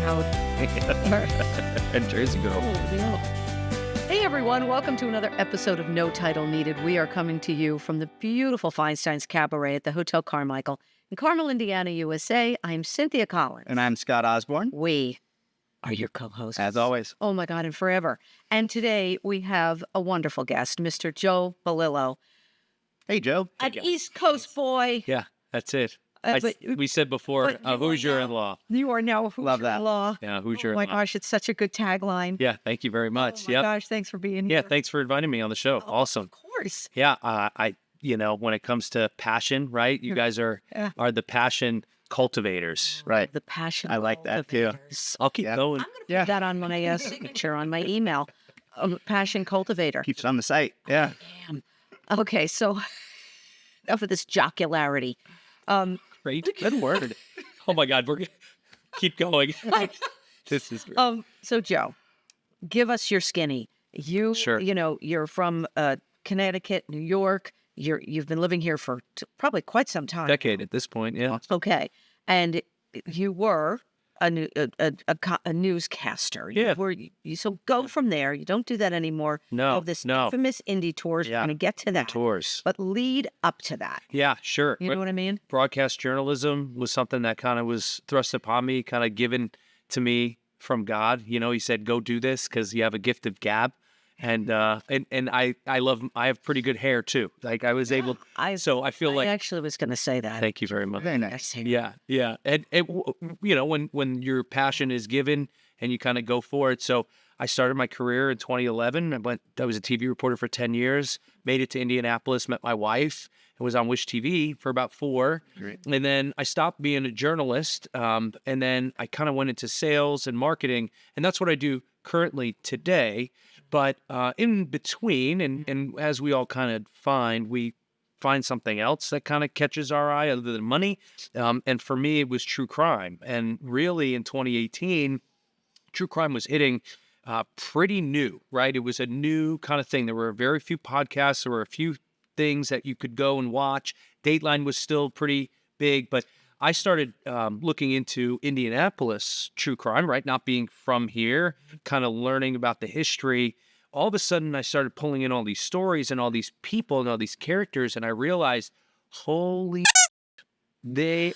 out. And Jersey Girl. Hey everyone, welcome to another episode of No Title Needed. We are coming to you from the beautiful Feinstein's Cabaret at the Hotel Carmichael in Carmel, Indiana, USA. I'm Cynthia Collins. And I'm Scott Osborne. We are your co-hosts. As always. Oh my God, and forever. And today we have a wonderful guest, Mr. Joe Melillo. Hey, Joe. An East Coast boy. Yeah, that's it. We said before, but who's your in-law? You are now who's Love your that. in-law. Yeah, who's your Oh my in-law? gosh, it's such a good tagline. Yeah, thank you very much. Oh my gosh, thanks for being here. Yeah, thanks for inviting me on the show. Oh, Awesome. Of course. Yeah, when it comes to passion, right? You guys are the passion cultivators. Right. The passion. I like that, too. cultivators. I'll keep going. I'm going to put that on my signature on my email. Passion cultivator. Keeps it on the site. Yeah. Damn. Okay, so enough of this jocularity. Great. Good word. Oh my God, we're gonna keep going. This is great. So Joe, give us your skinny. Sure. You're from Connecticut, New York. You've been living here for probably quite some time. Decade at this point, yeah. Okay, and you were a newscaster. Yeah. So go from there. You don't do that anymore. No, Of this no. Infamous Indy Tours. Yeah. We're going to get to that. Tours. But lead up to that. Yeah, sure. You know what I mean? Broadcast journalism was something that kind of was thrust upon me, kind of given to me from God. You know, he said, go do this because you have a gift of gab. And I have pretty good hair too. Like I was able, so I feel like. I actually was going to say that. Thank you very much. Very nice. Yeah. And when your passion is given and you kind of go for it. So I started my career in 2011. I was a TV reporter for 10 years, made it to Indianapolis, met my wife, and was on Wish TV for about 4. Great. And then I stopped being a journalist. And then I kind of went into sales and marketing. And that's what I do currently today. But in between, and as we all kind of we find something else that kind of catches our eye other than money. And for me, it was true crime. And really in 2018, true crime was hitting pretty new, right? It was a new kind of thing. There were very few podcasts. There were a few things that you could go and watch. Dateline was still pretty big, but I started looking into Indianapolis true crime, right? Not being from here, kind of learning about the history. All of a sudden, I started pulling in all these stories and all these people and all these characters, and I realized, holy there's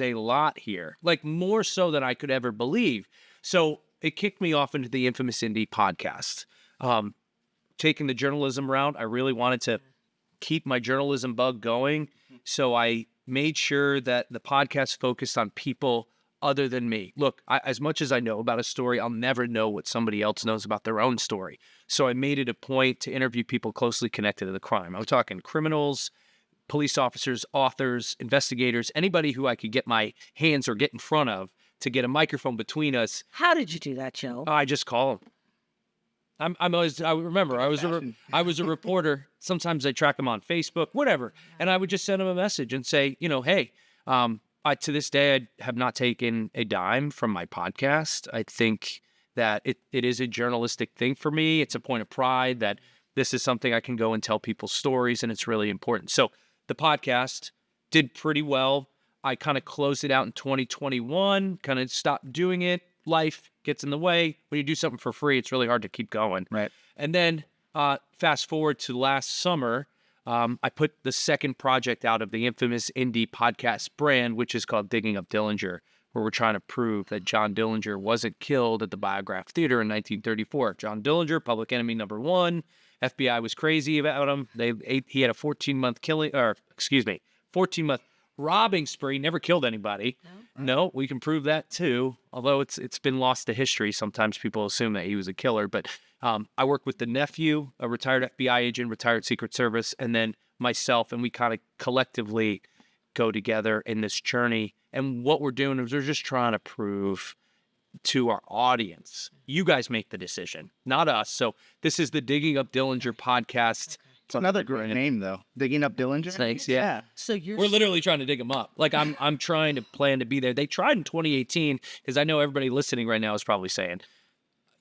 a lot here, like more so than I could ever believe. So it kicked me off into the Infamous Indy podcast. Taking the journalism route, I really wanted to keep my journalism bug going. So I made sure that the podcast focused on people other than me. Look, as much as I know about a story, I'll never know what somebody else knows about their own story. So I made it a point to interview people closely connected to the crime. I'm talking criminals, police officers, authors, investigators, anybody who I could get my hands or get in front of to get a microphone between us. How did you do that, Joe? I just call them. I was a reporter. Sometimes I track them on Facebook, whatever. And I would just send them a message and say, hey, to this day, I have not taken a dime from my podcast. I think that it is a journalistic thing for me. It's a point of pride that this is something I can go and tell people's stories, and it's really important. So the podcast did pretty well. I kind of closed it out in 2021, kind of stopped doing it. Life gets in the way. When you do something for free, it's really hard to keep going. Right. And then fast forward to last summer, I put the second project out of the Infamous Indy podcast brand, which is called Digging Up Dillinger, where we're trying to prove that John Dillinger wasn't killed at the Biograph Theater in 1934. John Dillinger, public enemy number 1. FBI was crazy about him. He had a 14-month 14-month robbing spree, never killed anybody. No, we can prove that too. Although it's been lost to history. Sometimes people assume that he was a killer, but I work with the nephew, a retired FBI agent, retired Secret Service, and then myself, and we kind of collectively go together in this journey. And what we're doing is we're just trying to prove to our audience, you guys make the decision, not us. So this is the Digging Up Dillinger podcast. It's another great name, though. Digging Up Dillinger. Thanks. Yeah. So We're literally trying to dig them up. Like I'm trying to plan to be there. They tried in 2018 because I know everybody listening right now is probably saying,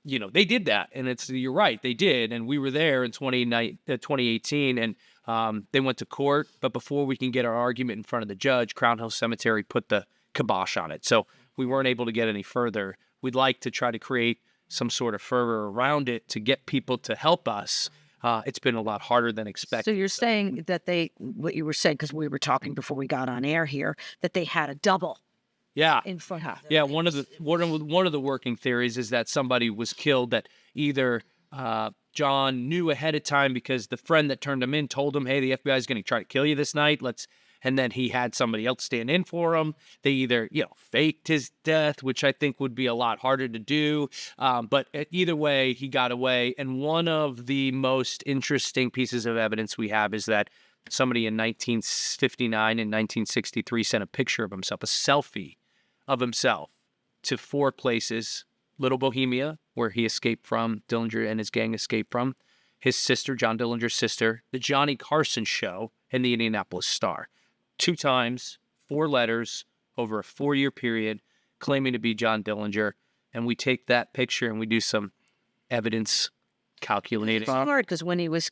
they did that, and you're right, they did, and we were there in 2018, and they went to court. But before we can get our argument in front of the judge, Crown Hill Cemetery put the kibosh on it. So we weren't able to get any further. We'd like to try to create some sort of fervor around it to get people to help us. It's been a lot harder than expected. So you're saying that what you were saying, because we were talking before we got on air here, that they had a double Yeah. in front of them. Yeah, one of the working theories is that somebody was killed that either John knew ahead of time because the friend that turned him in told him, "Hey, the FBI is going to try to kill you this night. And then he had somebody else stand in for him. They either, faked his death, which I think would be a lot harder to do. But either way, he got away. And one of the most interesting pieces of evidence we have is that somebody in 1959 and 1963 sent a picture of himself, a selfie of himself, to 4 places: Little Bohemia, where he escaped from, Dillinger and his gang escaped from, his sister, John Dillinger's sister, the Johnny Carson Show, and the Indianapolis Star. 2 times, 4 letters over a 4-year period claiming to be John Dillinger. And we take that picture and we do some evidence calculating. It's hard because when he was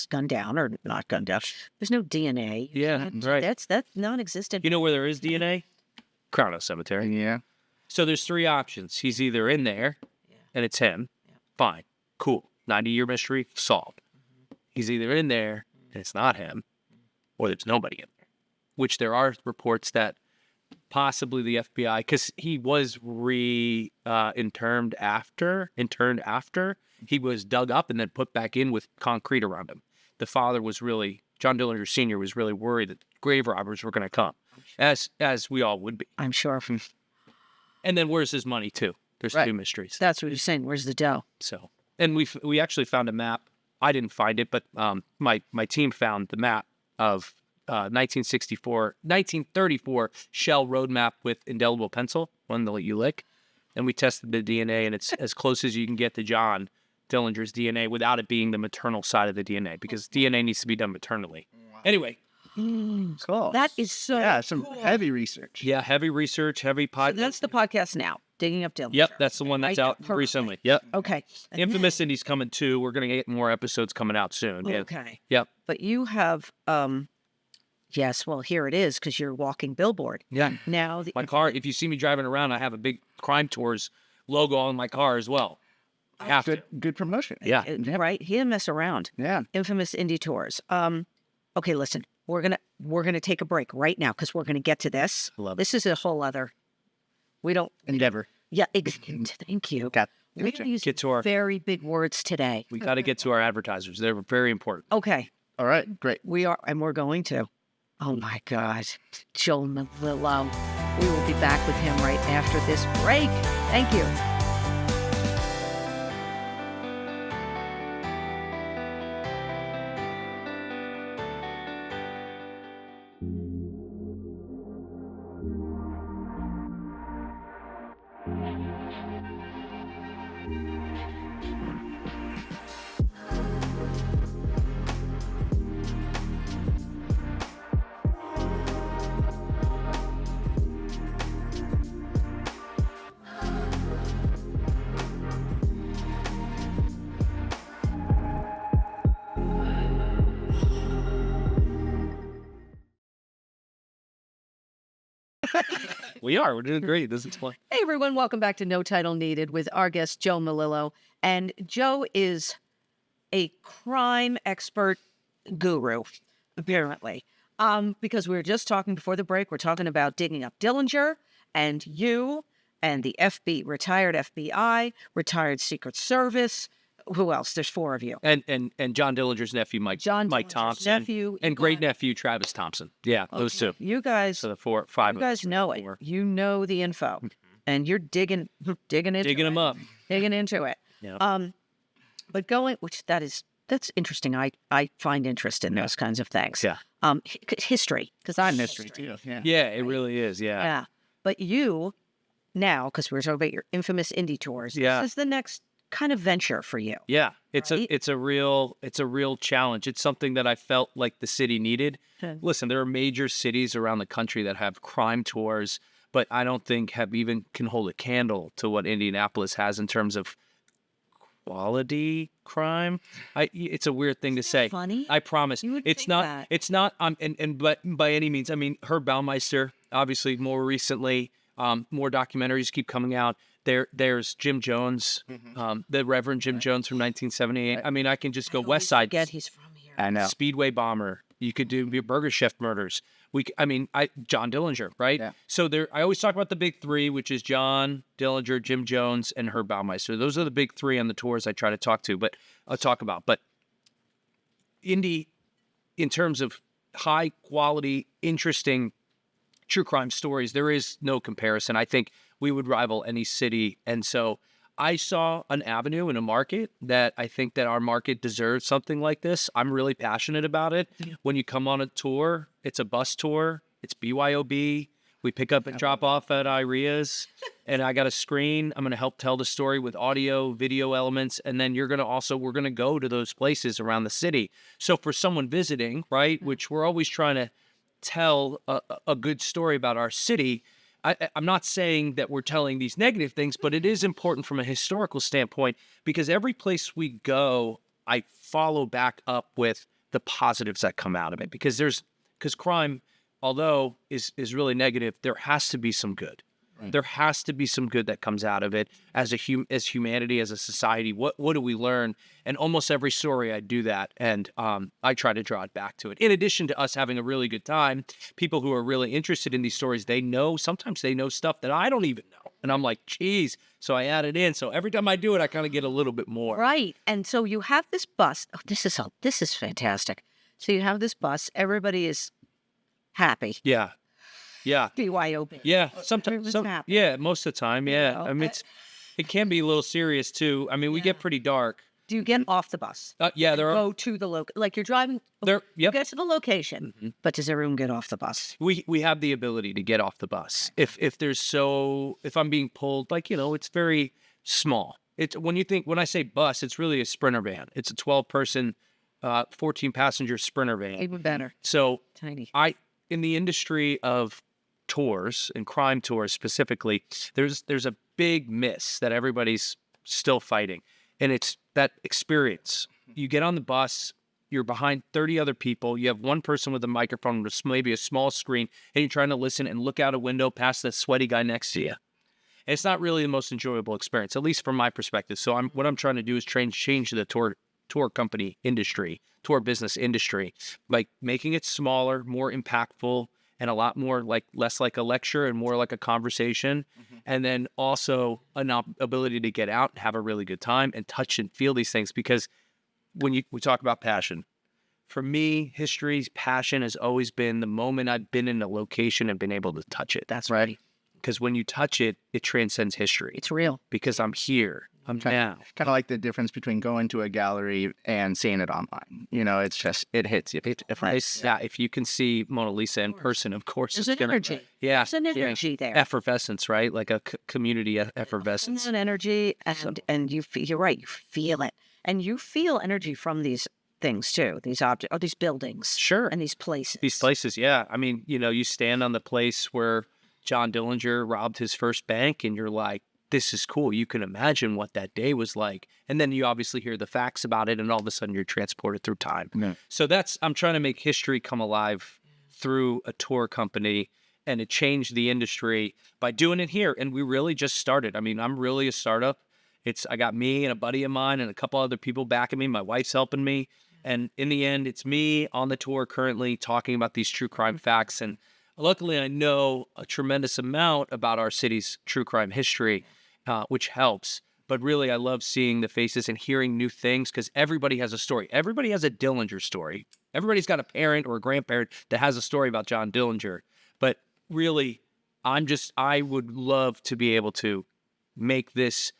gunned down or not gunned down, there's no DNA. Yeah, right. That's non-existent. You know where there is DNA? Crown Hill Cemetery. Yeah. So there's 3 options. He's either in there and it's him. Fine. Cool. 90-year mystery solved. He's either in there and it's not him, or there's nobody in there, which there are reports that possibly the FBI, because he was interned after, he was dug up and then put back in with concrete around him. The father was John Dillinger Sr. was really worried that grave robbers were going to come, as we all would be. I'm sure. And then where's his money too? There's 2 mysteries. That's what you're saying. Where's the dough? So, and we actually found a map. I didn't find it, but my team found the map of 1934 Shell road map with indelible pencil, one they'll let you lick. And we tested the DNA, and it's as close as you can get to John Dillinger's DNA without it being the maternal side of the DNA, because DNA needs to be done maternally. Wow. Anyway. Cool. That is so some cool. heavy research. Yeah, heavy research, heavy pod. So that's the podcast now, Digging Up Dillinger. Yep, that's the one that's Right? out Perfect. recently. Yep. Okay. And Infamous Indy's coming too. We're going to get more episodes coming out soon. then- Yeah. Okay. Yep. But you have, yes, well, here it is, because you're walking billboard. Yeah. Now, My car, if you see me driving around, I have a big Crime Tours logo on my car as well. I have to. Good promotion. Yeah. right? He didn't mess around. Yeah. Infamous Indy Tours. Okay, listen, we're gonna take a break right now because we're gonna get to this. I love it. This is a whole other. We don't. Endeavor. Yeah. Thank you. Got We're gonna use Get to our- very big words today. We got to get to our advertisers. They're very important. Okay, All right. Great. we are, and we're going to. Oh my God, Joe Melillo. We will be back with him right after this break. Thank you. We're doing great. This is fun. Hey everyone, welcome back to No Title Needed with our guest Joe Melillo. And Joe is a crime expert guru, apparently. Because we were just talking before the break, we're talking about digging up Dillinger and you and the retired FBI, retired Secret Service. Who else? There's 4 of you. And John Dillinger's nephew, Mike Dillinger's Thompson. nephew. And great nephew, Travis Thompson. Yeah, those 2. You guys, So the 5 you guys know it. You know the info. And you're digging into Digging it. them up. Digging into it. Yeah. But that's interesting. I find interest in those kinds of things. Yeah. History, because I'm Mystery too. Yeah. Yeah, it really is. Yeah. Yeah. But you now, because we're talking about your infamous Indy Tours. Yeah. This is the next kind of venture for you. Yeah, it's Right? a real challenge. It's something that I felt like the city needed. Okay. Listen, there are major cities around the country that have crime tours, but I don't think can hold a candle to what Indianapolis has in terms of quality crime. It's a weird thing to say. funny? I promise. You would It's think not. that. It's not. But by any means, I mean, Herb Baumeister, obviously more recently. More documentaries keep coming out. There's Jim Jones, the Reverend Jim Jones from 1978. I mean, I can just go West Side. Forget he's from here. I know. Speedway Bomber. You could do your Burger Chef murders. John Dillinger, right? Yeah. So I always talk about the big three, which is John Dillinger, Jim Jones, and Herb Baumeister. Those are the big three on the tours I try to talk about. But Indy, in terms of high quality, interesting true crime stories, there is no comparison. I think we would rival any city. And so I saw an avenue and a market that I think that our market deserves something like this. I'm really passionate about it. Yeah. When you come on a tour, it's a bus tour. It's BYOB. We pick up and drop off at Iria's, and I got a screen. I'm going to help tell the story with audio, video elements, and then we're going to go to those places around the city. So for someone visiting, right, which we're always trying to tell a good story about our city, I'm not saying that we're telling these negative things, but it is important from a historical standpoint, because every place we go, I follow back up with the positives that come out of it, because crime, although is really negative, there has to be some good. Right. There has to be some good that comes out of it as humanity, as a society. What do we learn? And almost every story I do that, and I try to draw it back to it. In addition to us having a really good time, people who are really interested in these stories, sometimes they know stuff that I don't even know. And I'm like, geez. So I add it in. So every time I do it, I kind of get a little bit more. Right. And so you have this bus. Oh, this is fantastic. So you have this bus. Everybody is happy. Yeah. Yeah. BYOB. Yeah. Sometimes. Yeah. Most of the time. Yeah. You know, I mean, it can be a little serious too. I mean, we get pretty dark. Do you get off the bus? Yeah. Go to the like you're driving. Yep. You get to the location, but does everyone get off the bus? We have the ability to get off the bus if I'm being pulled, like, it's very small. It's when I say bus, it's really a Sprinter van. It's a 12-person, 14-passenger Sprinter van. Even better. So tiny. In the industry of tours and crime tours specifically, there's a big miss that everybody's still fighting, and it's that experience. You get on the bus, you're behind 30 other people, you have one person with a microphone with maybe a small screen, and you're trying to listen and look out a window past the sweaty guy next to you. And it's not really the most enjoyable experience, at least from my perspective. So what I'm trying to do is change the tour company industry, tour business industry, by making it smaller, more impactful, and a lot more less like a lecture and more like a conversation. And then also an ability to get out and have a really good time and touch and feel these things. Because we talk about passion, for me, history's passion has always been the moment I've been in a location and been able to touch it. That's right. Because when you touch it, it transcends history. It's real. Because I'm here. I'm now. Kind of like the difference between going to a gallery and seeing it online. It's just, it hits you. If you can see Mona Lisa in person, of course. There's an energy. Yeah. There's an energy there. Effervescence, right? Like a community effervescence. There's an energy, and you're right, you feel it. And you feel energy from these things too, these objects, these buildings. Sure. And these places. These places, yeah. I mean, you stand on the place where John Dillinger robbed his first bank, and you're like, this is cool. You can imagine what that day was like. And then you obviously hear the facts about it, and all of a sudden you're transported through time. Yeah. So I'm trying to make history come alive through a tour company, and to change the industry by doing it here. And we really just started. I mean, I'm really a startup. I got me and a buddy of mine and a couple other people backing me. My wife's helping me. And in the end, it's me on the tour currently talking about these true crime facts. And luckily, I know a tremendous amount about our city's true crime history, which helps. But really, I love seeing the faces and hearing new things, because everybody has a story. Everybody has a Dillinger story. Everybody's got a parent or a grandparent that has a story about John Dillinger. But really, I would love to be able to make this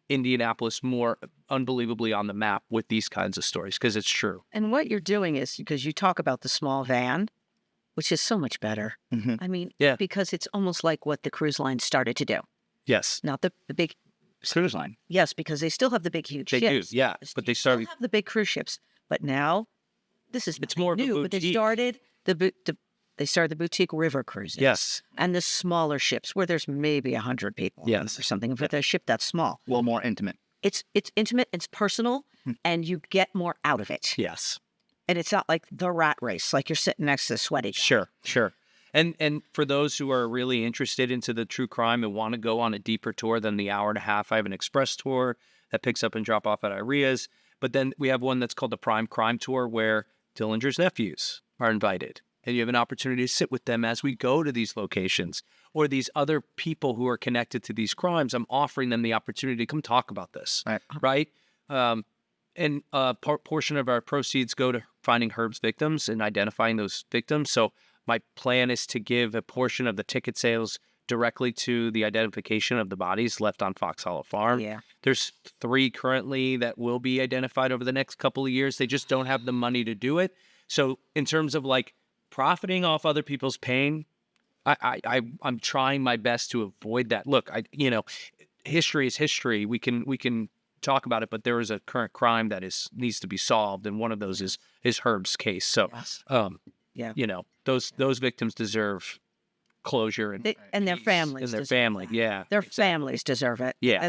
Indianapolis more unbelievably on the map with these kinds of stories, because it's true. And what you're doing is, because you talk about the small van, which is so much better. I mean, because it's almost like what the cruise line started to do. Yes. Not the big cruise line. Yes, because they still have the big, huge ships. They do, yeah. But they still have the big cruise ships. But now, it's more new. But they started the boutique river cruises. Yes. And the smaller ships where there's maybe 100 people. Yes. Or something. But a ship that's small. Well, more intimate. It's intimate. It's personal, and you get more out of it. Yes. And it's not like the rat race, like you're sitting next to the sweaty guy. Sure. And for those who are really interested into the true crime and want to go on a deeper tour than the hour and a half, I have an express tour that picks up and drop off at Iria's. But then we have one that's called the Prime Crime Tour, where Dillinger's nephews are invited. And you have an opportunity to sit with them as we go to these locations, or these other people who are connected to these crimes. I'm offering them the opportunity to come talk about this, right? And a portion of our proceeds go to finding Herb's victims and identifying those victims. So my plan is to give a portion of the ticket sales directly to the identification of the bodies left on Fox Hollow Farm. Yeah. There's 3 currently that will be identified over the next couple of years. They just don't have the money to do it. So in terms of like profiting off other people's pain, I'm trying my best to avoid that. Look, history is history. We can talk about it, but there is a current crime that needs to be solved, and one of those is Herb's case. So, those victims deserve closure and their peace, families and their deserve family. that. Yeah, Their families deserve it. Yeah.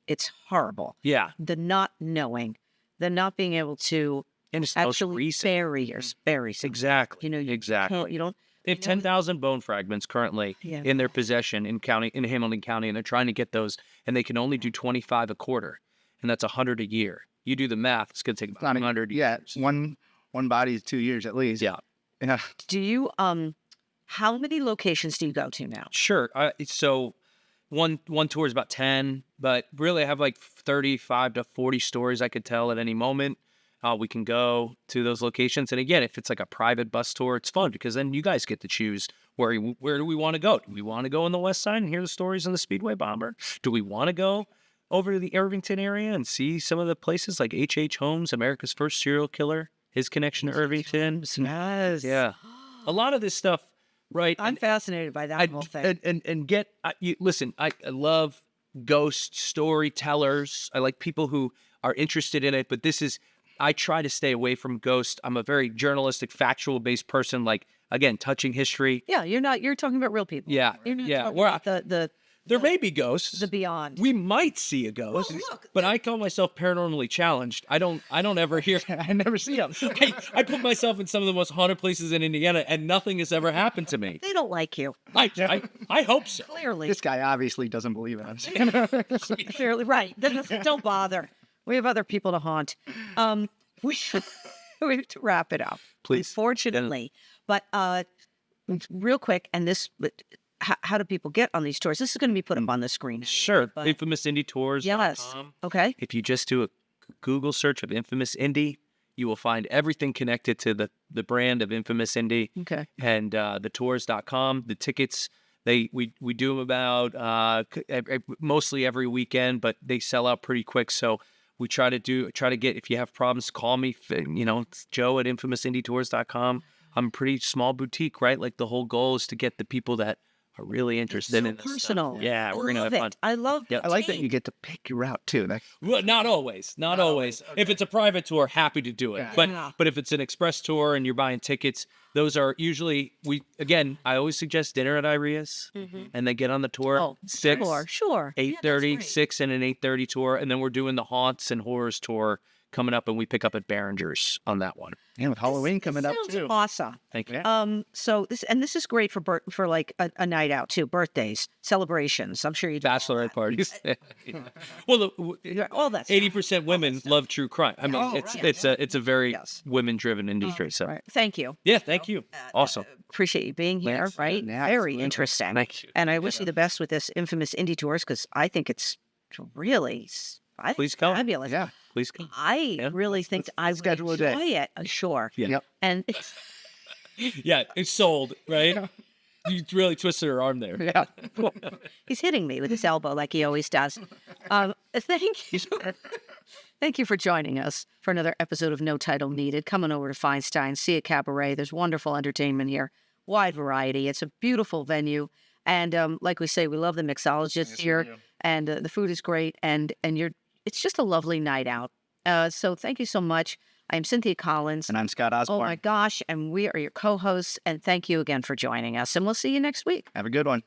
It's horrible. yeah, The not knowing, the not being able to and it's the most actually recent. bury something. Exactly. Exactly. You don't. They have 10,000 bone fragments currently in their possession in Hamilton County, and they're trying to get those, and they can only do 25 a quarter, and that's 100 a year. You do the math; it's going to take about 100 years. One body is 2 years at least. Yeah. Do you how many locations do you go to now? Sure. So one tour is about 10, but really I have like 35 to 40 stories I could tell at any moment. We can go to those locations. And again, if it's like a private bus tour, it's fun because then you guys get to choose where do we want to go? Do we want to go on the west side and hear the stories on the Speedway Bomber? Do we want to go over to the Irvington area and see some of the places like H.H. Holmes, America's first serial killer, his connection to Irvington? Yes. Yeah. A lot of this stuff, right? I'm fascinated by that whole thing. Listen, I love ghost storytellers. I like people who are interested in it, but I try to stay away from ghosts. I'm a very journalistic, factual-based person. Like, again, touching history. Yeah, you're talking about real people. Yeah, You're not yeah. talking about There may be ghosts. the beyond. We might see a ghost, but I call myself paranormally challenged. I don't ever hear. I never see them. I put myself in some of the most haunted places in Indiana, and nothing has ever happened to me. They don't like you. I hope so. Clearly. This guy obviously doesn't believe in us. Clearly, right. Don't bother. We have other people to haunt. We have to wrap it up, Please. Unfortunately, but real quick, and this, how do people get on these tours? This is going to be put up on the screen. Sure. But, Infamous Indy Tours. yes. Okay. If you just do a Google search of Infamous Indy, you will find everything connected to the brand of Infamous Indy. Okay. And the tours.com. The tickets, we do them about mostly every weekend, but they sell out pretty quick. So we try to get, if you have problems, call me. It's Joe at infamousindytours.com. I'm a pretty small boutique, right? Like the whole goal is to get the people that are really interested in this personal. stuff. Yeah, we're gonna have fun. I love Yep. I like that you get to pick your route too. Well, not always. Not always. Okay. If it's a private tour, happy to do it. Yeah. But if it's an express tour and you're buying tickets, those are usually I always suggest dinner at Iria's, and they get on the tour. Oh, 6, sure. 8:30, 6 and an 8:30 tour, and then we're doing the haunts and horrors tour coming up, and we pick up at Behringer's on that one. And with Halloween coming up Sounds too. awesome. Thank you. Yeah. So this is great for like a night out too, birthdays, celebrations. I'm sure you do all Bachelorette that. parties. Well, All that. 80% women love true crime. I mean, Oh, it's a very Yes. women-driven industry. So Right. Thank you. yeah, thank you. Awesome. Appreciate you being here. Thanks. Right. Yeah, Very absolutely. interesting. Thank you. And I wish you the best with this Infamous Indy Tours because I think it's really Please come. fabulous. Yeah. Please come. I really think I would schedule a day. enjoy it. Sure. Yeah. Yep. And Yeah, it's sold, right? You really twisted her arm there. Yeah. he's hitting me with his elbow like he always does. Thank you. Thank you for joining us for another episode of No Title Needed. Coming over to Feinstein, see a cabaret. There's wonderful entertainment here, wide variety. It's a beautiful venue. And like we say, we love the mixologists here. And the food is great. And it's just a lovely night out. So thank you so much. I am Cynthia Collins. And I'm Scott Osborne. Oh my gosh. And we are your co-hosts. And thank you again for joining us. And we'll see you next week. Have a good one.